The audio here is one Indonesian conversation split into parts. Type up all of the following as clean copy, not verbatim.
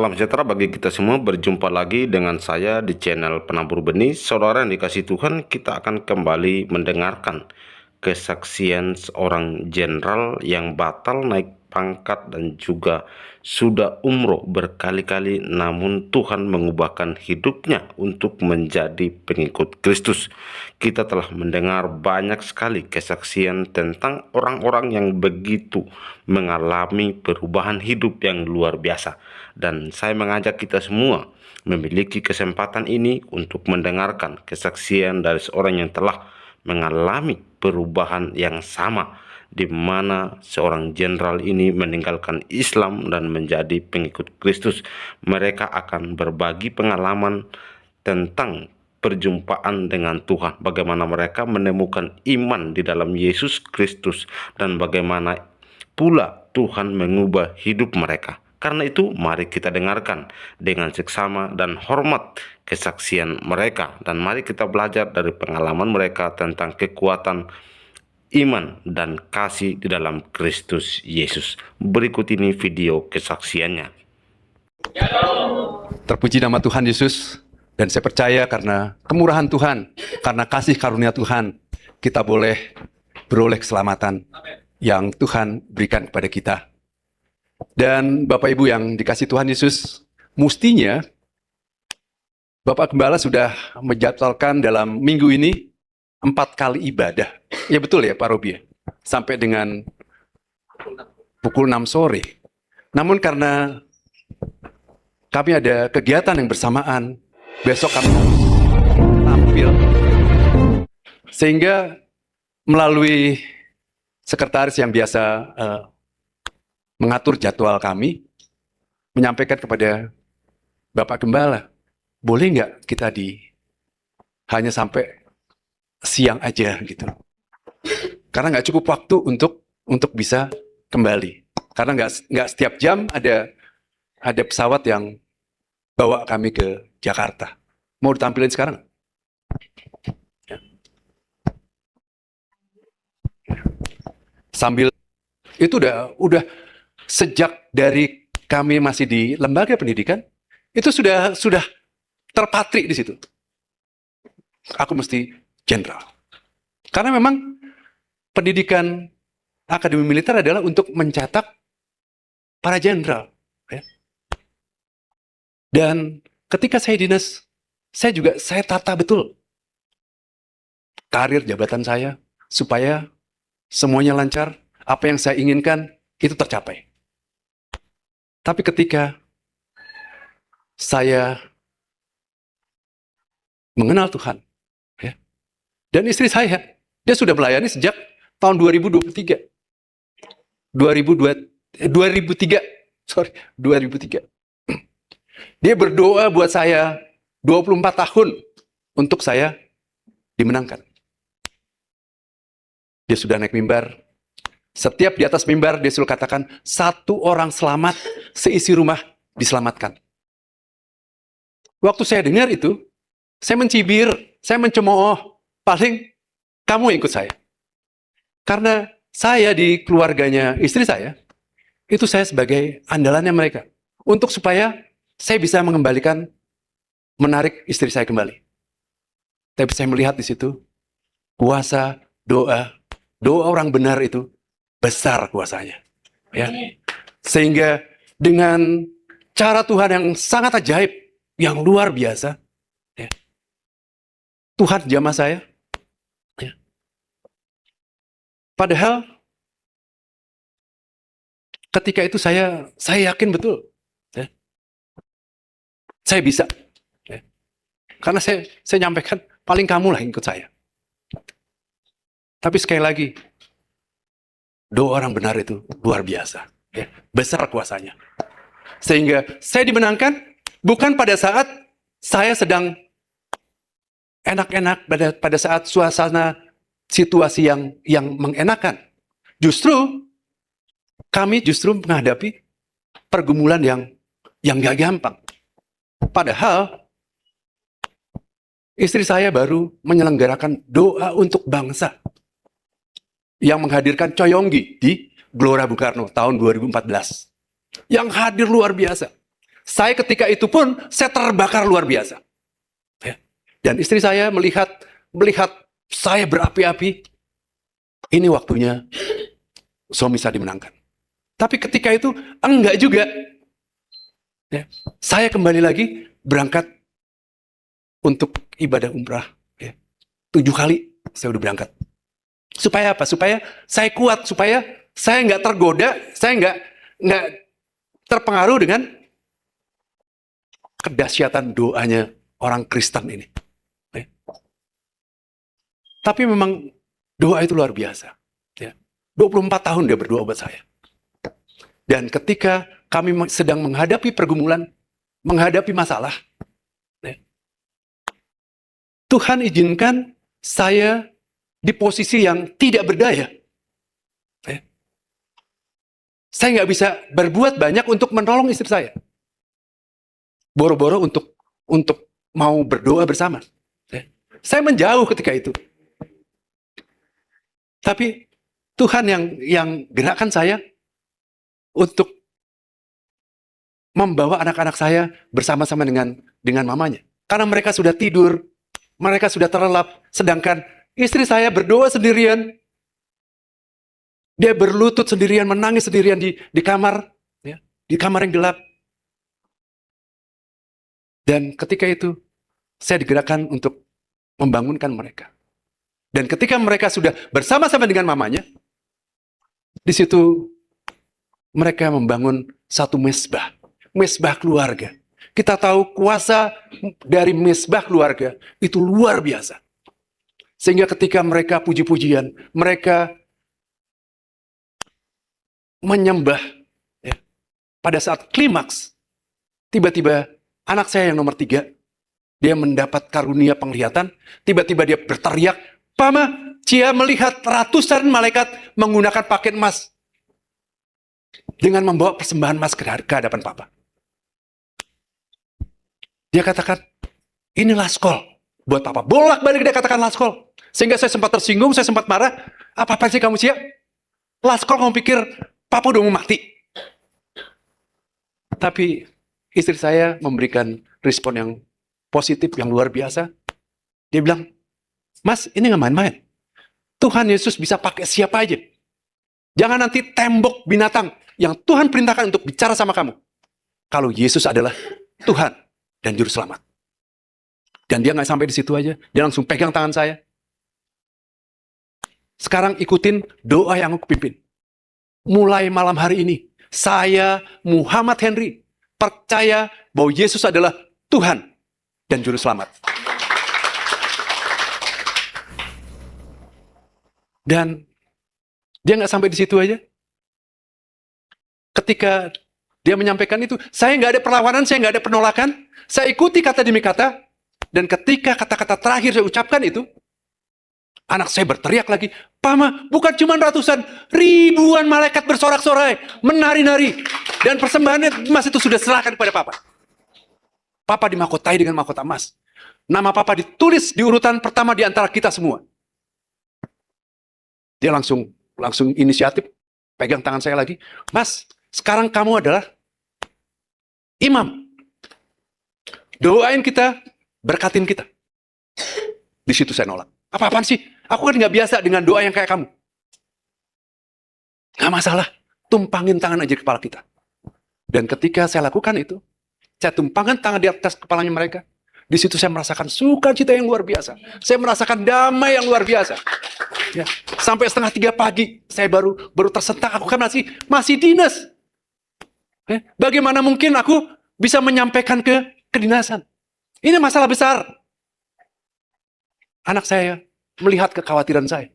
Salam sejahtera bagi kita semua, berjumpa lagi dengan saya di channel Penabur Benih. Saudara yang dikasihi Tuhan, kita akan kembali mendengarkan kesaksian seorang jenderal yang batal naik pangkat dan juga sudah umroh berkali-kali, namun Tuhan mengubahkan hidupnya untuk menjadi pengikut Kristus. Kita telah mendengar banyak sekali kesaksian tentang orang-orang yang begitu mengalami perubahan hidup yang luar biasa. Dan saya mengajak kita semua memiliki kesempatan ini untuk mendengarkan kesaksian dari seorang yang telah mengalami perubahan yang sama, di mana seorang jenderal ini meninggalkan Islam dan menjadi pengikut Kristus. Mereka akan berbagi pengalaman tentang perjumpaan dengan Tuhan, bagaimana mereka menemukan iman di dalam Yesus Kristus, dan bagaimana pula Tuhan mengubah hidup mereka. Karena itu, mari kita dengarkan dengan seksama dan hormat kesaksian mereka, dan mari kita belajar dari pengalaman mereka tentang kekuatan iman dan kasih di dalam Kristus Yesus. Berikut ini video kesaksiannya. Terpuji nama Tuhan Yesus, dan saya percaya karena kemurahan Tuhan, karena kasih karunia Tuhan, kita boleh beroleh keselamatan yang Tuhan berikan kepada kita. Dan Bapak Ibu yang dikasih Tuhan Yesus, mestinya Bapak Gembala sudah menjadwalkan dalam minggu ini 4 kali ibadah. Ya betul ya Pak Robi ya? Sampai dengan pukul 6 sore. Namun karena kami ada kegiatan yang bersamaan, besok kami tampil. Sehingga melalui sekretaris yang biasa mengatur jadwal kami, menyampaikan kepada Bapak Gembala, boleh nggak kita hanya sampai siang aja gitu. Karena nggak cukup waktu untuk bisa kembali. Karena nggak setiap jam ada pesawat yang bawa kami ke Jakarta. Mau ditampilin sekarang? Ya. Sambil itu udah sejak dari kami masih di lembaga pendidikan, itu sudah terpatri di situ. Aku mesti jenderal. Karena memang pendidikan akademi militer adalah untuk mencetak para jenderal. Ya. Dan ketika saya dinas, saya tata betul karir jabatan saya supaya semuanya lancar, apa yang saya inginkan itu tercapai. Tapi ketika saya mengenal Tuhan, ya, dan istri saya, dia sudah melayani sejak tahun 2003. 2003. Dia berdoa buat saya 24 tahun untuk saya dimenangkan. Dia sudah naik mimbar. Setiap di atas mimbar dia selalu katakan, 1 orang selamat, seisi rumah diselamatkan. Waktu saya dengar itu, saya mencibir, saya mencemooh, paling kamu ikut saya. Karena saya di keluarganya istri saya, itu saya sebagai andalannya mereka. Untuk supaya saya bisa menarik istri saya kembali. Tapi saya melihat di situ, kuasa, doa orang benar itu besar kuasanya. Ya. Sehingga dengan cara Tuhan yang sangat ajaib, yang luar biasa, ya, Tuhan jamah saya. Ya. Padahal ketika itu saya yakin betul, ya, saya bisa. Ya. Karena saya nyampaikan, paling kamu lah yang ikut saya. Tapi sekali lagi, doa orang benar itu luar biasa. Ya. Besar kuasanya. Sehingga saya dimenangkan bukan pada saat saya sedang enak-enak, pada saat suasana situasi yang mengenakan. Justru kami menghadapi pergumulan yang gak gampang. Padahal istri saya baru menyelenggarakan doa untuk bangsa yang menghadirkan Coyonggi di Gelora Bung Karno tahun 2014. Yang hadir luar biasa. Saya ketika itu pun, saya terbakar luar biasa. Ya. Dan istri saya melihat saya berapi-api. Ini waktunya suami saya dimenangkan. Tapi ketika itu, enggak juga. Ya. Saya kembali lagi berangkat untuk ibadah umrah. Ya. 7 kali saya udah berangkat. Supaya apa? Supaya saya kuat, supaya saya nggak tergoda, saya nggak terpengaruh dengan kedahsyatan doanya orang Kristen ini. Ya. Tapi memang doa itu luar biasa. Ya. 24 tahun dia berdoa buat saya. Dan ketika kami sedang menghadapi pergumulan, menghadapi masalah, ya, Tuhan izinkan saya di posisi yang tidak berdaya. Ya. Saya nggak bisa berbuat banyak untuk menolong istri saya. Boro-boro untuk mau berdoa bersama. Ya. Saya menjauh ketika itu. Tapi Tuhan yang gerakkan saya untuk membawa anak-anak saya bersama-sama dengan mamanya. Karena mereka sudah tidur, mereka sudah terlelap, sedangkan istri saya berdoa sendirian. Dia berlutut sendirian, menangis sendirian di kamar, ya, di kamar yang gelap. Dan ketika itu, saya digerakkan untuk membangunkan mereka. Dan ketika mereka sudah bersama-sama dengan mamanya, di situ mereka membangun satu mesbah keluarga. Kita tahu kuasa dari mesbah keluarga itu luar biasa. Sehingga ketika mereka puji-pujian, mereka menyembah, ya, pada saat klimaks, tiba-tiba anak saya yang nomor 3, dia mendapat karunia penglihatan, tiba-tiba dia berteriak, "Pama, Cia melihat ratusan malaikat menggunakan pakaian emas dengan membawa persembahan emas ke hadapan Papa." Dia katakan, "Ini laskol buat Papa." Bolak-balik dia katakan laskol. Sehingga saya sempat tersinggung, saya sempat marah. "Apa-apa sih kamu, Cia? Laskol kamu pikir Papa udah mau mati?" Tapi istri saya memberikan respon yang positif, yang luar biasa. Dia bilang, "Mas, ini nggak main-main. Tuhan Yesus bisa pakai siapa aja. Jangan nanti tembok binatang yang Tuhan perintahkan untuk bicara sama kamu. Kalau Yesus adalah Tuhan dan Juru Selamat." Dan dia nggak sampai di situ aja. Dia langsung pegang tangan saya. "Sekarang ikutin doa yang aku pimpin. Mulai malam hari ini, saya Muhammad Henry percaya bahwa Yesus adalah Tuhan dan Juru Selamat." Dan dia nggak sampai di situ aja. Ketika dia menyampaikan itu, saya nggak ada perlawanan, saya nggak ada penolakan. Saya ikuti kata demi kata. Dan ketika kata-kata terakhir saya ucapkan itu, anak saya berteriak lagi, "Pama, bukan cuma ratusan, ribuan malaikat bersorak-sorai, menari-nari. Dan persembahannya emas itu sudah serahkan kepada Papa. Papa dimahkotai dengan mahkota emas. Nama Papa ditulis di urutan pertama di antara kita semua." Dia langsung inisiatif, pegang tangan saya lagi. "Mas, sekarang kamu adalah imam. Doain kita, berkatin kita." Di situ saya nolak. "Apa-apaan sih? Aku kan nggak biasa dengan doa yang kayak kamu." "Nggak masalah, tumpangin tangan aja di kepala kita." Dan ketika saya lakukan itu, saya tumpangkan tangan di atas kepalanya mereka. Di situ saya merasakan sukacita yang luar biasa. Saya merasakan damai yang luar biasa. Ya, sampai 2:30 pagi saya baru tersentak. Aku kan masih dinas. Bagaimana mungkin aku bisa menyampaikan ke kedinasan? Ini masalah besar. Anak saya melihat kekhawatiran saya.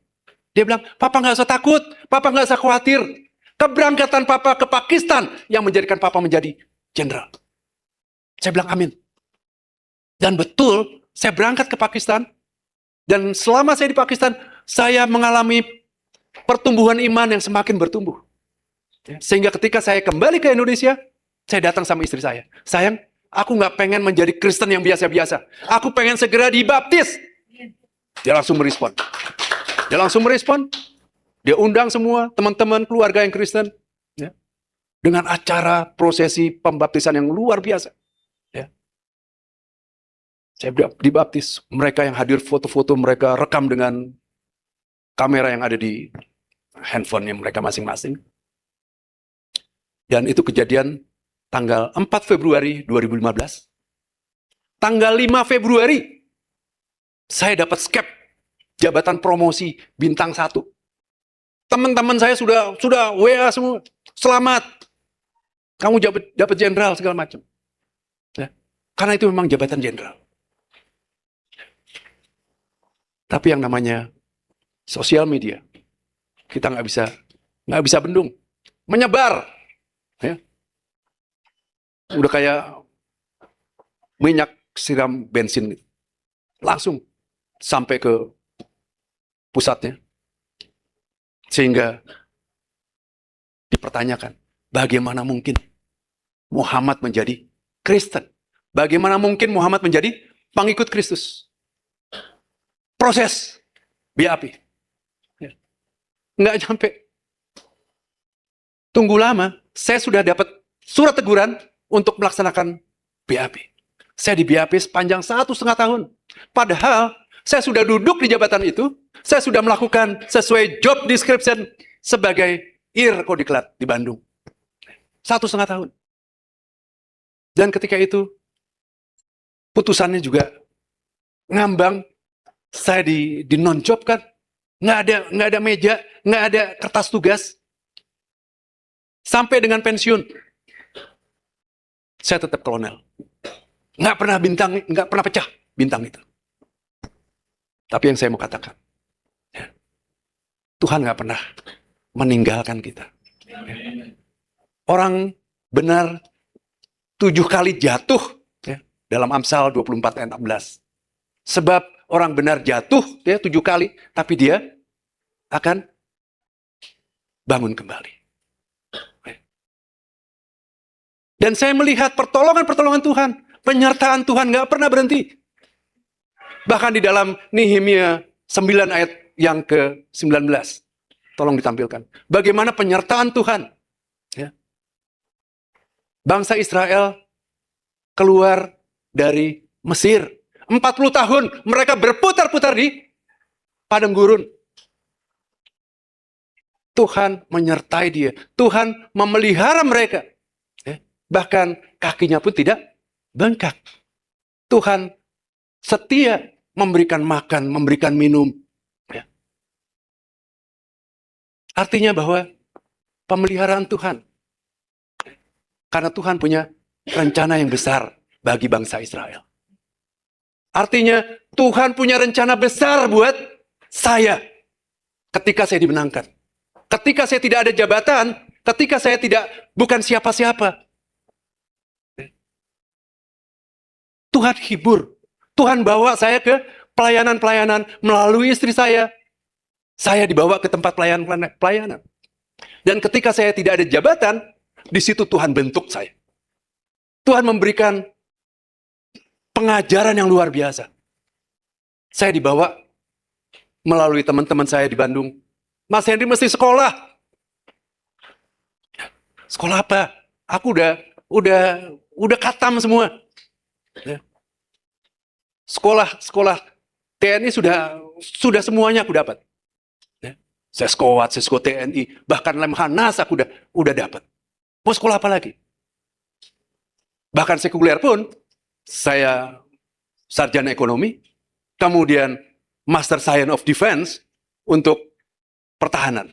Dia bilang, "Papa nggak usah takut, Papa nggak usah khawatir. Keberangkatan Papa ke Pakistan yang menjadikan Papa menjadi jenderal." Saya bilang, "Amin." Dan betul, saya berangkat ke Pakistan. Dan selama saya di Pakistan, saya mengalami pertumbuhan iman yang semakin bertumbuh. Sehingga ketika saya kembali ke Indonesia, saya datang sama istri saya. "Sayang, aku nggak pengen menjadi Kristen yang biasa-biasa. Aku pengen segera dibaptis." Dia langsung merespon. Dia undang semua teman-teman keluarga yang Kristen. Ya. dengan acara prosesi pembaptisan yang luar biasa. Ya. Saya dibaptis, mereka yang hadir foto-foto mereka rekam dengan kamera yang ada di handphonenya mereka masing-masing. Dan itu kejadian tanggal 4 Februari 2015. Tanggal 5 Februari, saya dapat skep jabatan promosi bintang 1. Teman-teman saya sudah WA semua, selamat. Kamu dapat jenderal segala macam. Ya. Karena itu memang jabatan jenderal. Tapi yang namanya sosial media, kita nggak bisa bendung, menyebar. Ya. Udah kayak minyak siram bensin, langsung sampai ke pusatnya. Sehingga dipertanyakan, bagaimana mungkin Muhammad menjadi Kristen? Bagaimana mungkin Muhammad menjadi pengikut Kristus? Proses BAP. Ya. Nggak sampai. Tunggu lama, saya sudah dapat surat teguran untuk melaksanakan BAP. Saya di BAP sepanjang 1,5 tahun. Padahal saya sudah duduk di jabatan itu, saya sudah melakukan sesuai job description sebagai Kodiklat di Bandung. 1,5 tahun. Dan ketika itu, putusannya juga ngambang, saya di non-job kan, nggak ada meja, nggak ada kertas tugas. Sampai dengan pensiun, saya tetap kolonel. Nggak pernah pecah bintang itu. Tapi yang saya mau katakan, ya, Tuhan nggak pernah meninggalkan kita. Ya. Orang benar 7 kali jatuh, ya, dalam Amsal 24 ayat 16. Sebab orang benar jatuh, ya, 7 kali, tapi dia akan bangun kembali. Ya. Dan saya melihat pertolongan Tuhan, penyertaan Tuhan nggak pernah berhenti. Bahkan di dalam Nehemia 9 ayat yang ke-19. Tolong ditampilkan. Bagaimana penyertaan Tuhan. Ya. Bangsa Israel keluar dari Mesir. 40 tahun mereka berputar-putar di padang gurun. Tuhan menyertai dia. Tuhan memelihara mereka. Ya. Bahkan kakinya pun tidak bengkak. Tuhan setia memberikan makan, memberikan minum. Ya. Artinya bahwa pemeliharaan Tuhan. Karena Tuhan punya rencana yang besar bagi bangsa Israel. Artinya Tuhan punya rencana besar buat saya ketika saya dimenangkan. Ketika saya tidak ada jabatan, ketika saya bukan siapa-siapa. Tuhan hibur. Tuhan bawa saya ke pelayanan-pelayanan melalui istri saya. Saya dibawa ke tempat pelayanan. Dan ketika saya tidak ada jabatan, di situ Tuhan bentuk saya. Tuhan memberikan pengajaran yang luar biasa. Saya dibawa melalui teman-teman saya di Bandung. Mas Henry mesti sekolah. Sekolah apa? Aku udah katam semua. Ya. Sekolah TNI sudah semuanya aku dapat. Ya. Saya skowat TNI, bahkan Lemhanas aku udah dapat. Mau sekolah apa lagi? Bahkan sekuler pun saya sarjana ekonomi, kemudian Master Science of Defense untuk pertahanan.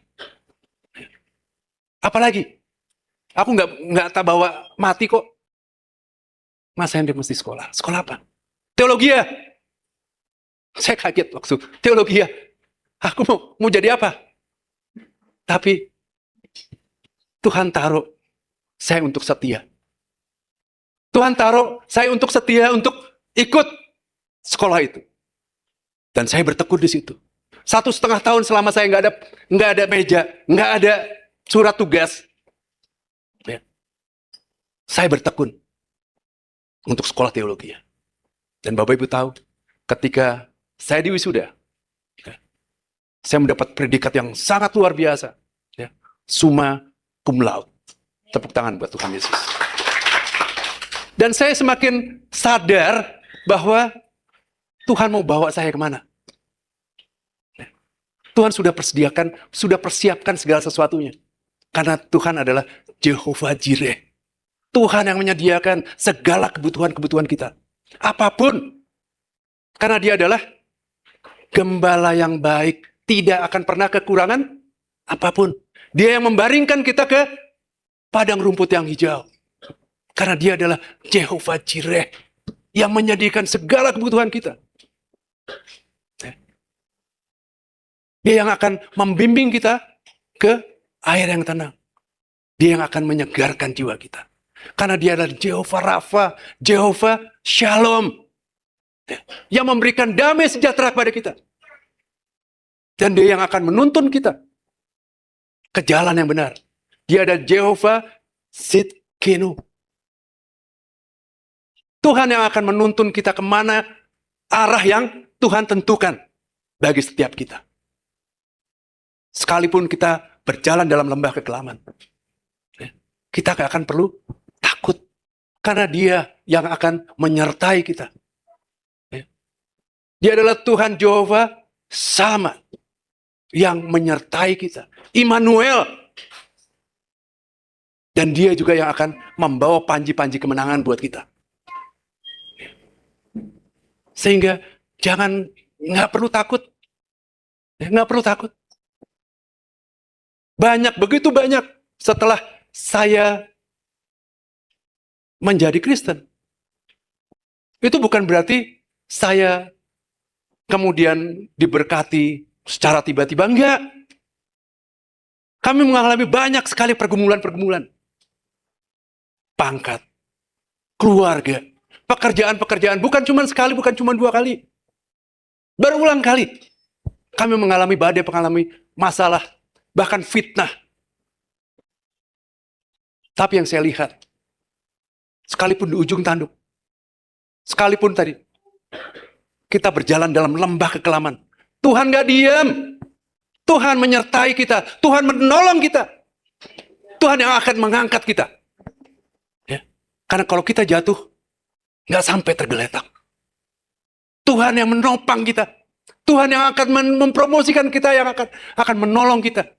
Apalagi? Aku nggak bawa mati kok. Mas Henry mesti sekolah. Sekolah apa? Teologi ya. Saya kaget waktu teologi ya. Aku mau jadi apa? Tapi Tuhan taruh saya untuk setia. Tuhan taruh saya untuk setia untuk ikut sekolah itu. Dan saya bertekun di situ. 1,5 tahun selama saya nggak ada meja, nggak ada surat tugas. Ya. Saya bertekun untuk sekolah teologi. Dan Bapak Ibu tahu, ketika saya di wisuda, ya, saya mendapat predikat yang sangat luar biasa. Ya, summa cum laude. Tepuk tangan buat Tuhan Yesus. Dan saya semakin sadar bahwa Tuhan mau bawa saya kemana. Tuhan sudah persiapkan segala sesuatunya. Karena Tuhan adalah Jehovah Jireh. Tuhan yang menyediakan segala kebutuhan-kebutuhan kita. Apapun. Karena dia adalah gembala yang baik. Tidak akan pernah kekurangan apapun. Dia yang membaringkan kita ke padang rumput yang hijau. Karena dia adalah Jehovah Jireh. Yang menyediakan segala kebutuhan kita. Dia yang akan membimbing kita ke air yang tenang. Dia yang akan menyegarkan jiwa kita. Karena dia adalah Jehovah Rafa, Jehovah Shalom. Yang memberikan damai sejahtera kepada kita. Dan dia yang akan menuntun kita ke jalan yang benar. Dia adalah Jehovah Sidkenu. Tuhan yang akan menuntun kita kemana arah yang Tuhan tentukan bagi setiap kita. Sekalipun kita berjalan dalam lembah kekelaman, kita gak akan perlu takut. Karena dia yang akan menyertai kita. Dia adalah Tuhan Jehovah sama. Yang menyertai kita. Immanuel. Dan dia juga yang akan membawa panji-panji kemenangan buat kita. Sehingga nggak perlu takut. Nggak perlu takut. Begitu banyak setelah saya menjadi Kristen. Itu bukan berarti saya kemudian diberkati secara tiba-tiba. Enggak. Kami mengalami banyak sekali pergumulan-pergumulan. Pangkat, keluarga, pekerjaan-pekerjaan. Bukan cuma sekali, bukan cuma 2 kali. Berulang kali. Kami mengalami badai, mengalami masalah. Bahkan fitnah. Tapi yang saya lihat, sekalipun di ujung tanduk, sekalipun tadi, kita berjalan dalam lembah kekelaman, Tuhan gak diam. Tuhan menyertai kita. Tuhan menolong kita. Tuhan yang akan mengangkat kita. Ya. Karena kalau kita jatuh, gak sampai tergeletak. Tuhan yang menopang kita. Tuhan yang akan mempromosikan kita, yang akan menolong kita.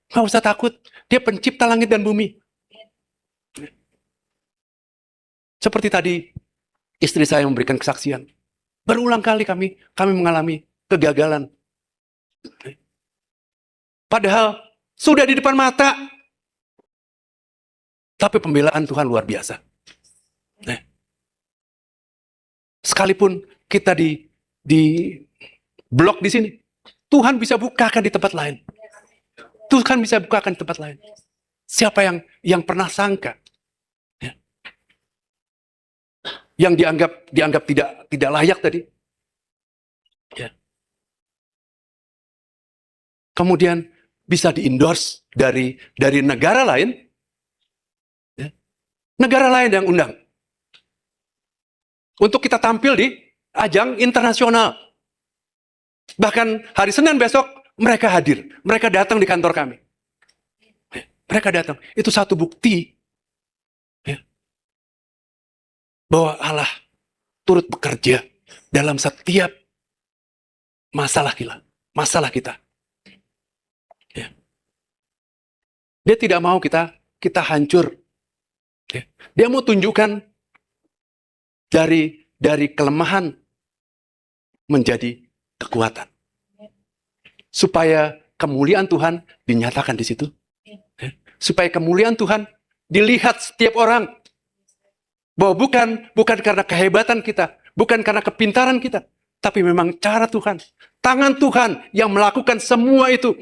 Nggak usah takut. Dia pencipta langit dan bumi. Seperti tadi, istri saya memberikan kesaksian. Berulang kali kami mengalami kegagalan. Padahal sudah di depan mata. Tapi pembelaan Tuhan luar biasa. Sekalipun kita di blok di sini, Tuhan bisa bukakan di tempat lain. Tuhan bisa bukakan di tempat lain. Siapa yang pernah sangka, ya, yang dianggap tidak layak tadi, ya, kemudian bisa di-endorse dari negara lain, ya, negara lain yang undang untuk kita tampil di ajang internasional. Bahkan hari Senin besok mereka hadir. Mereka datang di kantor kami. Mereka datang. Itu satu bukti, ya, bahwa Allah turut bekerja dalam setiap masalah kita. Ya. Dia tidak mau kita hancur. Ya. Dia mau tunjukkan dari kelemahan menjadi kekuatan. Supaya kemuliaan Tuhan dinyatakan di situ. Supaya kemuliaan Tuhan dilihat setiap orang. Bahwa bukan karena kehebatan kita, bukan karena kepintaran kita, tapi memang cara Tuhan, tangan Tuhan yang melakukan semua itu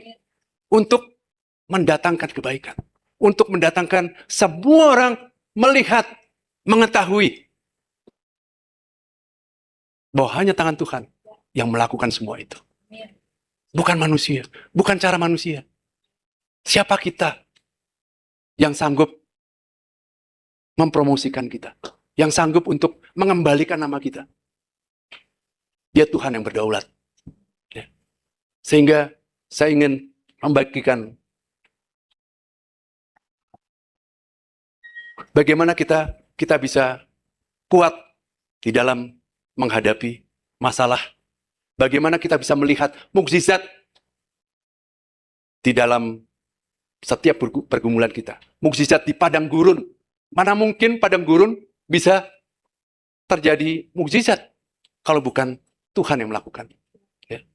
untuk mendatangkan kebaikan. Untuk mendatangkan semua orang melihat, mengetahui bahwa hanya tangan Tuhan yang melakukan semua itu. Bukan manusia, bukan cara manusia. Siapa kita yang sanggup mempromosikan kita, yang sanggup untuk mengembalikan nama kita? Dia Tuhan yang berdaulat. Ya. Sehingga saya ingin membagikan Bagaimana kita bisa kuat di dalam menghadapi masalah. Bagaimana kita bisa melihat mukjizat di dalam setiap pergumulan kita. Mukjizat di padang gurun. Mana mungkin padang gurun bisa terjadi mukjizat kalau bukan Tuhan yang melakukan. Ya.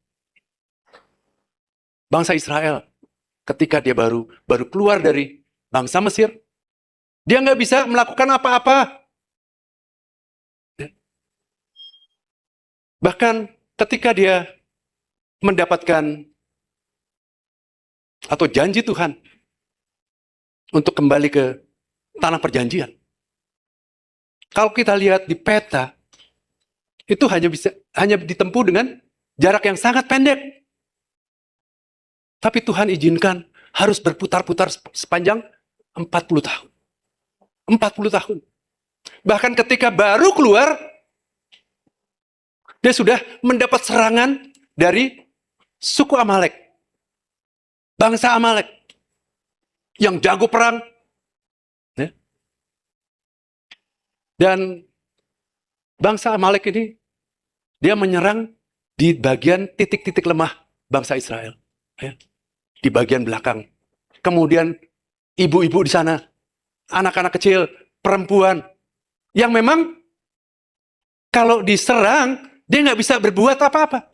Bangsa Israel ketika dia baru keluar dari bangsa Mesir, dia nggak bisa melakukan apa-apa. Ya. Bahkan ketika dia mendapatkan atau janji Tuhan untuk kembali ke tanah perjanjian. Kalau kita lihat di peta, itu hanya ditempuh dengan jarak yang sangat pendek. Tapi Tuhan izinkan harus berputar-putar sepanjang 40 tahun. 40 tahun. Bahkan ketika baru keluar, dia sudah mendapat serangan dari suku Amalek. Bangsa Amalek. Yang jago perang. Ya. Dan bangsa Amalek ini, dia menyerang di bagian titik-titik lemah bangsa Israel. Ya. Di bagian belakang. Kemudian ibu-ibu di sana, anak-anak kecil, perempuan, yang memang kalau diserang, dia nggak bisa berbuat apa-apa.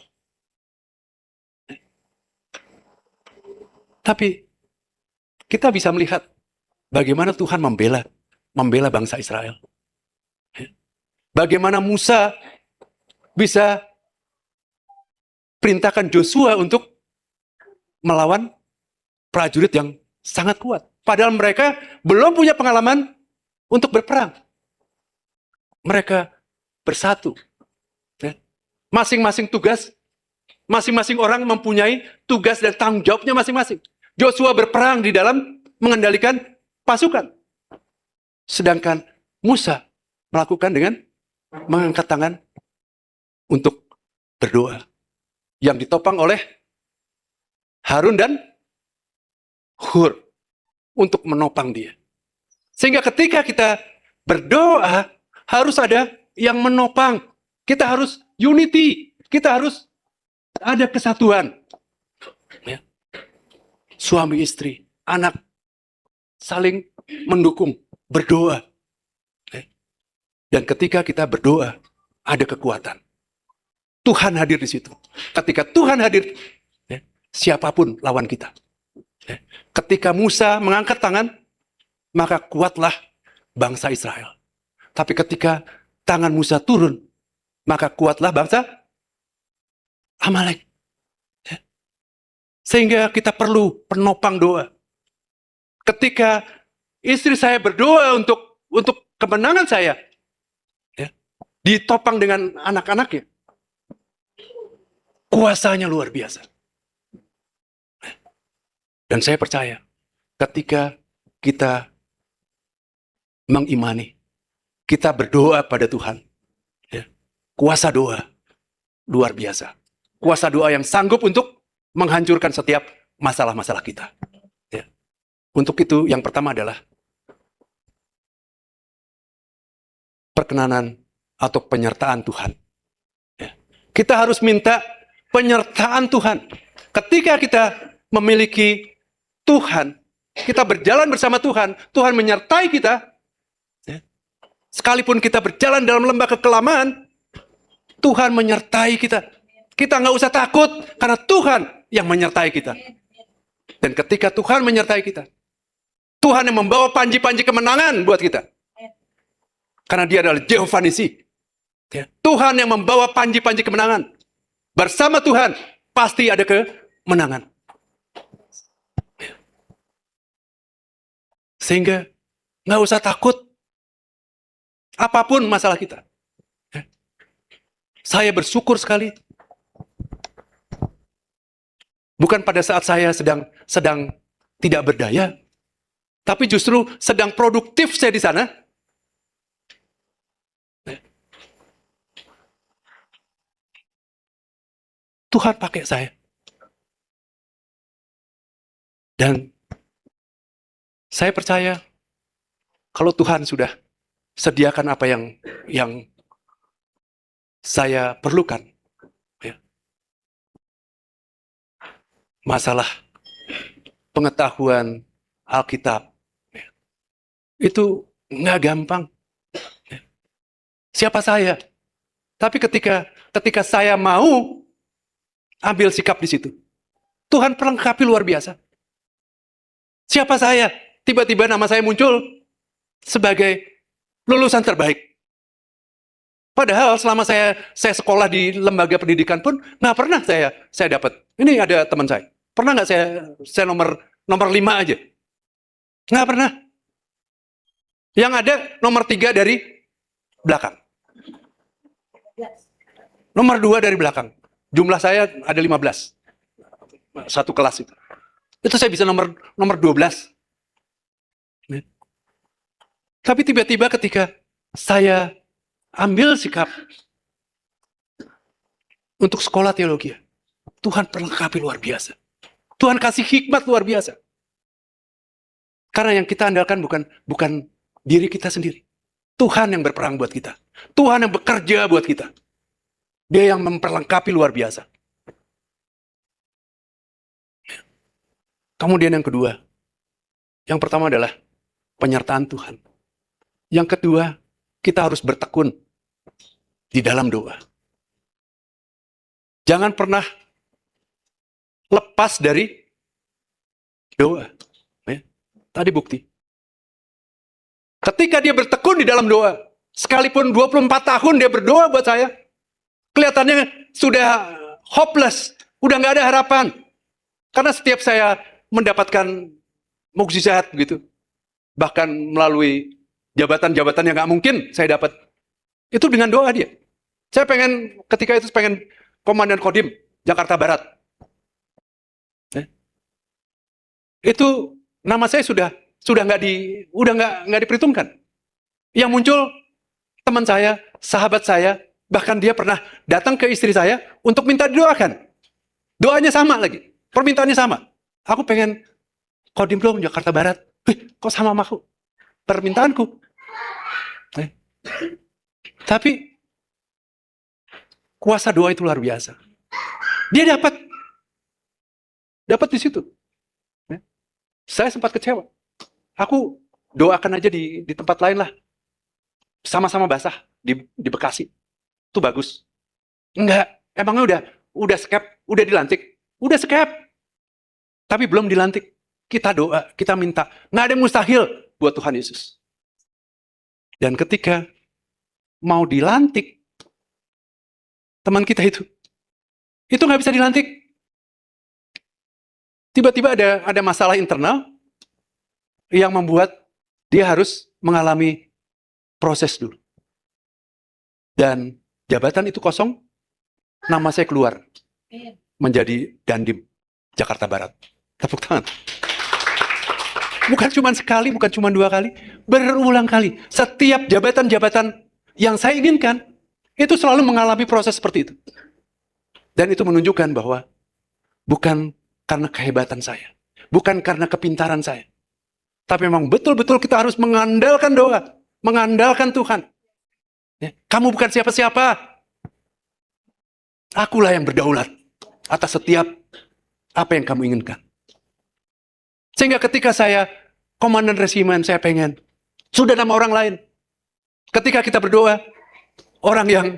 Tapi kita bisa melihat bagaimana Tuhan membela bangsa Israel. Bagaimana Musa bisa perintahkan Joshua untuk melawan prajurit yang sangat kuat. Padahal mereka belum punya pengalaman untuk berperang. Mereka bersatu. Masing-masing tugas, masing-masing orang mempunyai tugas dan tanggung jawabnya masing-masing. Joshua berperang di dalam mengendalikan pasukan. Sedangkan Musa melakukan dengan mengangkat tangan untuk berdoa. Yang ditopang oleh Harun dan Hur untuk menopang dia. Sehingga ketika kita berdoa, harus ada yang menopang. Kita harus unity. Kita harus ada kesatuan. Ya. Suami istri, anak, saling mendukung, berdoa. Ya. Dan ketika kita berdoa, ada kekuatan. Tuhan hadir di situ. Ketika Tuhan hadir, ya, siapapun lawan kita. Ya. Ketika Musa mengangkat tangan, maka kuatlah bangsa Israel. Tapi ketika tangan Musa turun, maka kuatlah bangsa Amalek. Ya. Sehingga kita perlu penopang doa. Ketika istri saya berdoa untuk kemenangan saya, ya, ditopang dengan anak-anaknya, kuasanya luar biasa. Dan saya percaya, ketika kita mengimani, kita berdoa pada Tuhan, ya, kuasa doa luar biasa. Kuasa doa yang sanggup untuk menghancurkan setiap masalah-masalah kita. Ya. Untuk itu, yang pertama adalah perkenanan atau penyertaan Tuhan. Ya. Kita harus minta penyertaan Tuhan. Ketika kita memiliki Tuhan, kita berjalan bersama Tuhan, Tuhan menyertai kita. Ya. Sekalipun kita berjalan dalam lembah kekelaman, Tuhan menyertai kita. Kita nggak usah takut, karena Tuhan yang menyertai kita. Dan ketika Tuhan menyertai kita, Tuhan yang membawa panji-panji kemenangan buat kita. Karena dia adalah Jehovah Nisi. Ya. Tuhan yang membawa panji-panji kemenangan. Bersama Tuhan, pasti ada kemenangan. Sehingga nggak usah takut apapun masalah kita. Saya bersyukur sekali. Bukan pada saat saya sedang tidak berdaya, tapi justru sedang produktif saya di sana. Tuhan pakai saya. Dan saya percaya, Kalau Tuhan sudah sediakan apa yang saya perlukan, ya. Masalah pengetahuan Alkitab, ya, itu nggak gampang. Ya. Siapa saya? Tapi ketika saya mau ambil sikap di situ, Tuhan perlengkapi luar biasa. Siapa saya? Tiba-tiba nama saya muncul sebagai lulusan terbaik. Padahal selama saya sekolah di lembaga pendidikan pun nggak pernah saya dapat. Ini ada teman saya. Pernah nggak saya nomor 5 aja? Nggak pernah. Yang ada nomor 3 dari belakang. Nomor 2 dari belakang. Jumlah saya ada 15. Satu kelas itu. Itu saya bisa nomor 12. Tapi tiba-tiba ketika saya ambil sikap untuk sekolah teologi, Tuhan perlengkapi luar biasa. Tuhan kasih hikmat luar biasa. Karena yang kita andalkan bukan diri kita sendiri. Tuhan yang berperang buat kita. Tuhan yang bekerja buat kita. Dia yang memperlengkapi luar biasa. Kemudian yang kedua. Yang pertama adalah penyertaan Tuhan. Yang kedua, kita harus bertekun di dalam doa. Jangan pernah lepas dari doa. Ya. Tadi bukti. Ketika dia bertekun di dalam doa, sekalipun 24 tahun dia berdoa buat saya, kelihatannya sudah hopeless, udah nggak ada harapan. Karena setiap saya mendapatkan mukjizat gitu, bahkan melalui jabatan-jabatan yang nggak mungkin saya dapat, itu dengan doa dia. Saya ketika itu pengen komandan Kodim Jakarta Barat. Itu nama saya sudah nggak diperhitungkan. Yang muncul teman saya, sahabat saya, bahkan dia pernah datang ke istri saya untuk minta didoakan. Doanya sama lagi, permintaannya sama. Aku pengen Kodim dong Jakarta Barat. Kok sama aku permintaanku? Tapi kuasa doa itu luar biasa. Dia dapat di situ. Saya sempat kecewa. Aku doakan aja di tempat lain lah. Sama-sama basah di Bekasi. Itu bagus. Enggak, emangnya udah skep, udah dilantik. Udah skep. Tapi belum dilantik. Kita doa, kita minta. Nggak ada yang mustahil buat Tuhan Yesus. Dan ketika mau dilantik, teman kita itu nggak bisa dilantik. Tiba-tiba ada masalah internal yang membuat dia harus mengalami proses dulu. Dan jabatan itu kosong, nama saya keluar menjadi Dandim Jakarta Barat. Tepuk tangan. Bukan cuma sekali, bukan cuma 2 kali, berulang kali. Setiap jabatan-jabatan yang saya inginkan, itu selalu mengalami proses seperti itu. Dan itu menunjukkan bahwa bukan karena kehebatan saya, bukan karena kepintaran saya, tapi memang betul-betul kita harus mengandalkan doa, mengandalkan Tuhan. Ya, kamu bukan siapa-siapa. Akulah yang berdaulat atas setiap apa yang kamu inginkan. Sehingga ketika saya komandan resimen, saya pengen sudah nama orang lain. Ketika kita berdoa, orang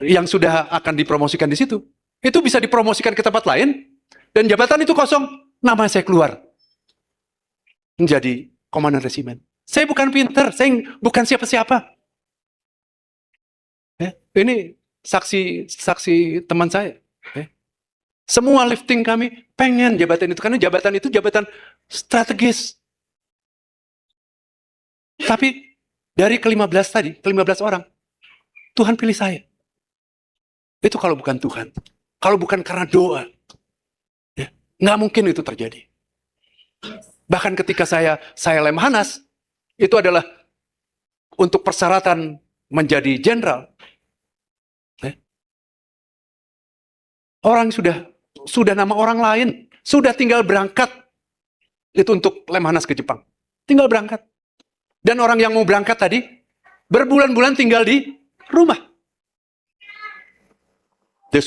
yang sudah akan dipromosikan di situ, itu bisa dipromosikan ke tempat lain, dan jabatan itu kosong, nama saya keluar menjadi komandan resimen. Saya bukan pinter, saya bukan siapa-siapa. Ya, ini saksi teman saya. Ya. Semua lifting kami pengen jabatan itu, karena jabatan itu jabatan strategis. Tapi dari ke-15 tadi, ke-15 orang, Tuhan pilih saya. Itu kalau bukan Tuhan. Kalau bukan karena doa. Ya, nggak mungkin itu terjadi. Bahkan ketika saya Lemhanas, itu adalah untuk persyaratan menjadi jenderal. Ya. Orang sudah nama orang lain, sudah tinggal berangkat. Itu untuk Lemhanas ke Jepang. Tinggal berangkat. Dan orang yang mau berangkat tadi, berbulan-bulan tinggal di rumah. Dia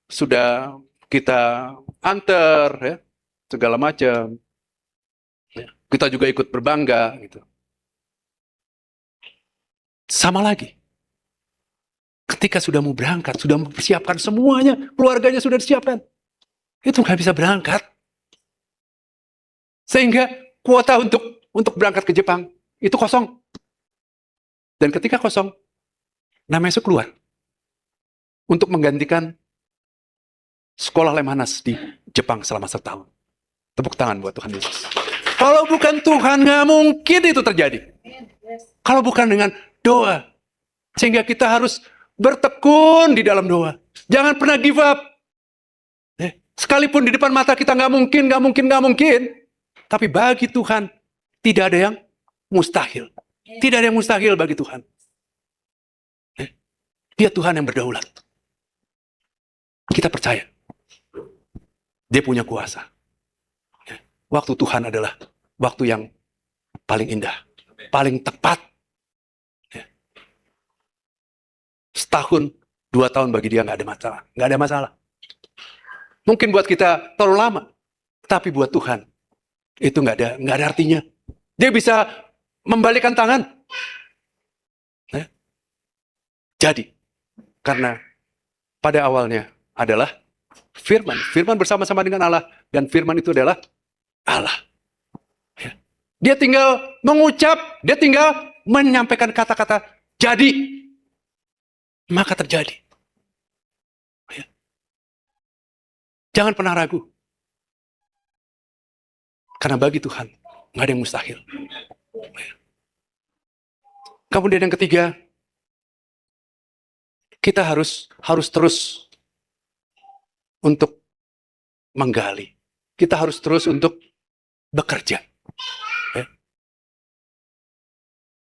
sudah kita antar, ya, segala macam. Ya, kita juga ikut berbangga, gitu. Sama lagi. Ketika sudah mau berangkat, sudah mempersiapkan semuanya, keluarganya sudah disiapkan, itu nggak bisa berangkat. Sehingga kuota untuk berangkat ke Jepang itu kosong. Dan ketika kosong, nama Yesus keluar untuk menggantikan sekolah Lemhanas di Jepang selama setahun. Tepuk tangan buat Tuhan Yesus. Kalau bukan Tuhan, nggak mungkin itu terjadi. Kalau bukan dengan doa. Sehingga kita harus bertekun di dalam doa. Jangan pernah give up. Sekalipun di depan mata kita nggak mungkin. Tapi bagi Tuhan, tidak ada yang mustahil. Tidak ada yang mustahil bagi Tuhan. Dia Tuhan yang berdaulat. Kita percaya. Dia punya kuasa. Waktu Tuhan adalah waktu yang paling indah. Paling tepat. Setahun, 2 tahun bagi dia nggak ada masalah. Nggak ada masalah. Mungkin buat kita terlalu lama. Tapi buat Tuhan, itu nggak ada artinya. Dia bisa membalikkan tangan. Jadi, karena pada awalnya adalah firman. Firman bersama-sama dengan Allah. Dan firman itu adalah Allah. Dia tinggal mengucap, dia tinggal menyampaikan kata-kata jadi. Maka terjadi. Jangan pernah ragu. Karena bagi Tuhan, nggak ada yang mustahil. Kemudian yang ketiga, kita harus terus untuk menggali. Kita harus terus untuk bekerja.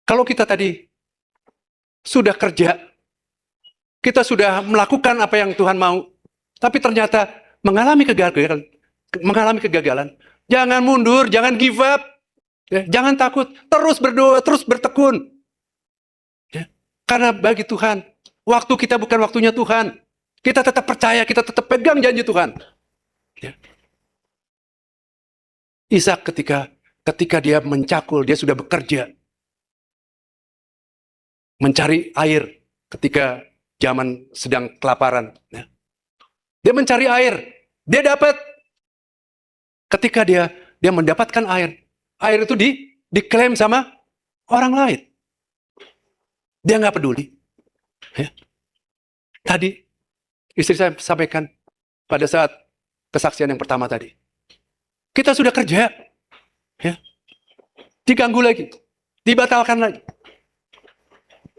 Kalau kita tadi sudah kerja, kita sudah melakukan apa yang Tuhan mau, tapi ternyata mengalami kegagalan. Jangan mundur, jangan give up, jangan takut, terus berdoa, terus bertekun. Karena bagi Tuhan, waktu kita bukan waktunya Tuhan. Kita tetap percaya, kita tetap pegang janji Tuhan. Ishak ketika dia mencakul, dia sudah bekerja, mencari air ketika zaman sedang kelaparan. Dia mencari air. Dia dapat. Ketika dia mendapatkan air itu diklaim sama orang lain. Dia nggak peduli. Tadi istri saya sampaikan pada saat kesaksian yang pertama tadi. Kita sudah kerja. Diganggu lagi. Dibatalkan lagi.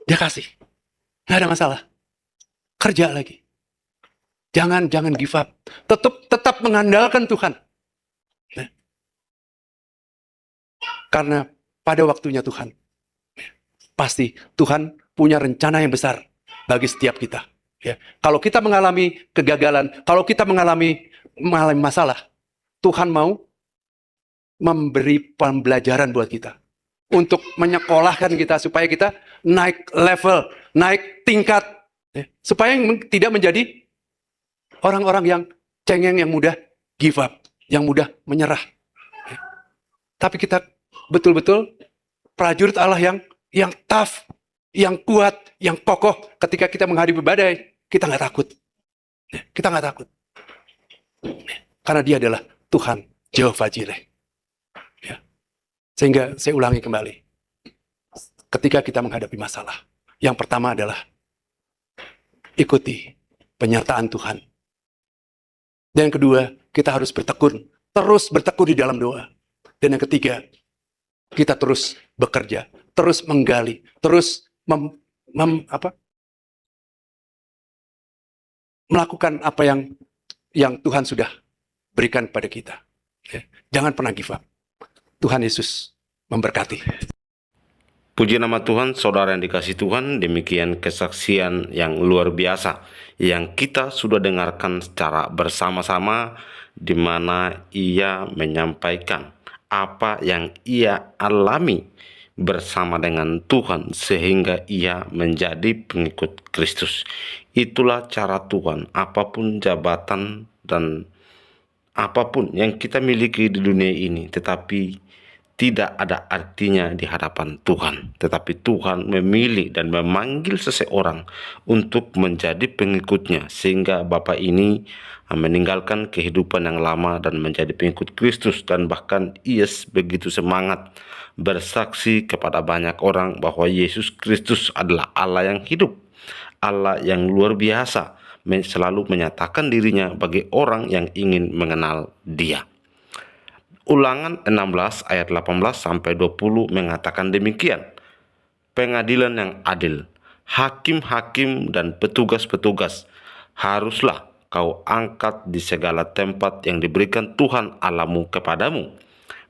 Dia kasih. Nggak ada masalah. Kerja lagi. Jangan give up. Tetap mengandalkan Tuhan. Karena pada waktunya Tuhan, pasti Tuhan punya rencana yang besar bagi setiap kita. Kalau kita mengalami kegagalan, kalau kita mengalami masalah, Tuhan mau memberi pembelajaran buat kita. Untuk menyekolahkan kita supaya kita naik level, naik tingkat. Supaya tidak menjadi orang-orang yang cengeng, yang mudah give up, yang mudah menyerah. Tapi kita betul-betul prajurit Allah yang tough, yang kuat, yang kokoh. Ketika kita menghadapi badai, kita nggak takut. Kita nggak takut. Karena dia adalah Tuhan, Jehovah Jireh. Sehingga saya ulangi kembali. Ketika kita menghadapi masalah, yang pertama adalah ikuti penyertaan Tuhan. Dan yang kedua, kita harus bertekun. Terus bertekun di dalam doa. Dan yang ketiga, kita terus bekerja. Terus menggali. Terus melakukan apa yang Tuhan sudah berikan pada kita. Jangan pernah give up. Tuhan Yesus memberkati. Puji nama Tuhan, saudara yang dikasih Tuhan, demikian kesaksian yang luar biasa yang kita sudah dengarkan secara bersama-sama, di mana ia menyampaikan apa yang ia alami bersama dengan Tuhan sehingga ia menjadi pengikut Kristus. Itulah cara Tuhan, apapun jabatan dan apapun yang kita miliki di dunia ini, tetapi tidak ada artinya di hadapan Tuhan. Tetapi Tuhan memilih dan memanggil seseorang untuk menjadi pengikutnya, sehingga Bapak ini meninggalkan kehidupan yang lama dan menjadi pengikut Kristus, dan bahkan ia begitu semangat bersaksi kepada banyak orang bahwa Yesus Kristus adalah Allah yang hidup, Allah yang luar biasa, selalu menyatakan dirinya bagi orang yang ingin mengenal Dia. Ulangan 16 ayat 18-20 mengatakan demikian. Pengadilan yang adil, hakim-hakim dan petugas-petugas haruslah kau angkat di segala tempat yang diberikan Tuhan Allahmu kepadamu,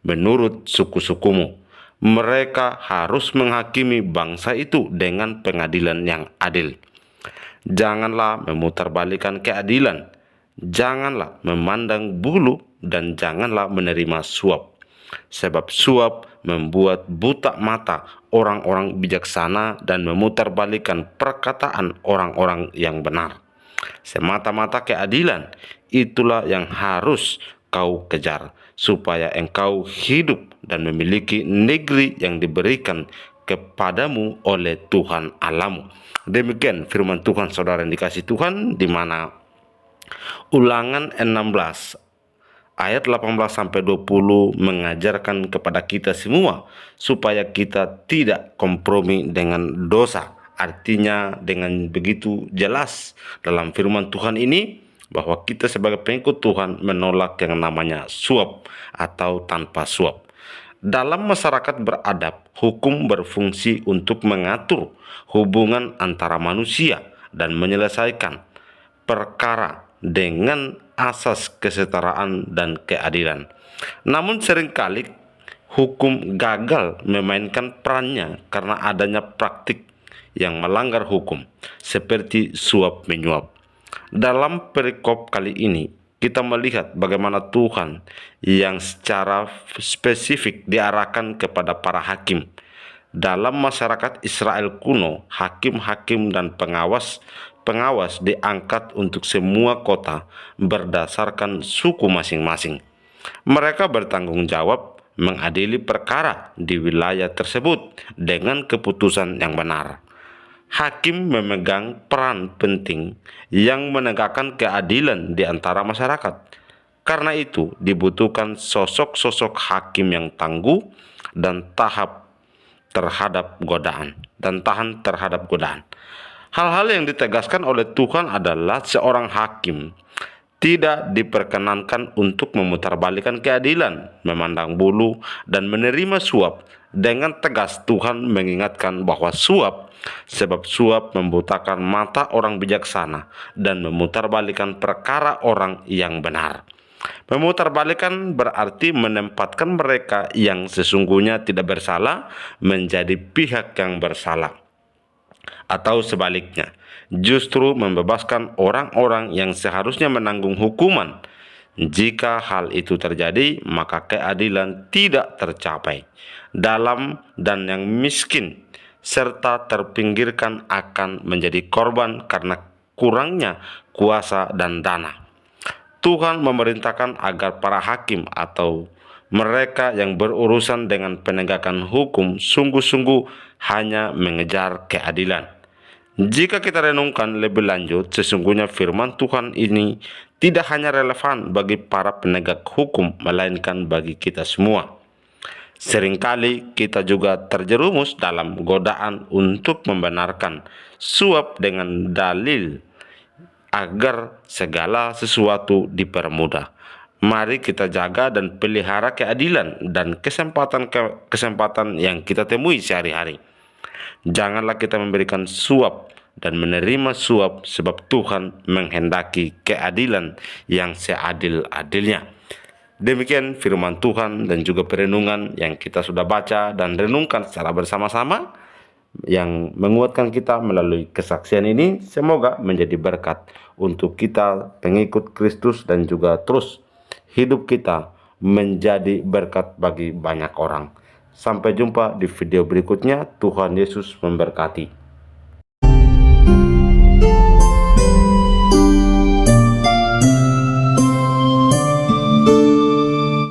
menurut suku-sukumu. Mereka harus menghakimi bangsa itu dengan pengadilan yang adil. Janganlah memutarbalikkan keadilan, janganlah memandang bulu, dan janganlah menerima suap. Sebab suap membuat buta mata orang-orang bijaksana dan memutarbalikkan perkataan orang-orang yang benar. Semata-mata keadilan itulah yang harus kau kejar, supaya engkau hidup dan memiliki negeri yang diberikan kepadamu oleh Tuhan Allahmu. Demikian firman Tuhan, saudara yang dikasihi Tuhan, di mana Ulangan 16 ayat 18-20 mengajarkan kepada kita semua supaya kita tidak kompromi dengan dosa. Artinya dengan begitu jelas dalam firman Tuhan ini bahwa kita sebagai pengikut Tuhan menolak yang namanya suap atau tanpa suap. Dalam masyarakat beradab, hukum berfungsi untuk mengatur hubungan antara manusia dan menyelesaikan perkara dengan asas kesetaraan dan keadilan. Namun seringkali hukum gagal memainkan perannya karena adanya praktik yang melanggar hukum, seperti suap menyuap. Dalam perikop kali ini, kita melihat bagaimana Tuhan yang secara spesifik diarahkan kepada para hakim. Dalam masyarakat Israel kuno, hakim-hakim dan pengawas diangkat untuk semua kota berdasarkan suku masing-masing. Mereka bertanggung jawab mengadili perkara di wilayah tersebut dengan keputusan yang benar. Hakim memegang peran penting yang menegakkan keadilan di antara masyarakat. Karena itu dibutuhkan sosok-sosok hakim yang tangguh dan tahan terhadap godaan. Hal-hal yang ditegaskan oleh Tuhan adalah seorang hakim tidak diperkenankan untuk memutarbalikkan keadilan, memandang bulu, dan menerima suap. Dengan tegas Tuhan mengingatkan bahwa sebab suap membutakan mata orang bijaksana dan memutarbalikkan perkara orang yang benar. Memutarbalikkan berarti menempatkan mereka yang sesungguhnya tidak bersalah menjadi pihak yang bersalah. Atau sebaliknya, justru membebaskan orang-orang yang seharusnya menanggung hukuman. Jika hal itu terjadi, maka keadilan tidak tercapai. Dalam dan yang miskin serta terpinggirkan akan menjadi korban karena kurangnya kuasa dan dana. Tuhan memerintahkan agar para hakim atau mereka yang berurusan dengan penegakan hukum sungguh-sungguh hanya mengejar keadilan. Jika kita renungkan lebih lanjut, sesungguhnya firman Tuhan ini tidak hanya relevan bagi para penegak hukum, melainkan bagi kita semua. Seringkali kita juga terjerumus dalam godaan untuk membenarkan suap dengan dalil agar segala sesuatu dipermudah. Mari kita jaga dan pelihara keadilan dan kesempatan yang kita temui sehari-hari. Janganlah kita memberikan suap dan menerima suap, sebab Tuhan menghendaki keadilan yang seadil-adilnya. Demikian firman Tuhan dan juga perenungan yang kita sudah baca dan renungkan secara bersama-sama, yang menguatkan kita melalui kesaksian ini. Semoga menjadi berkat untuk kita pengikut Kristus dan juga terus hidup kita menjadi berkat bagi banyak orang. Sampai jumpa di video berikutnya. Tuhan Yesus memberkati.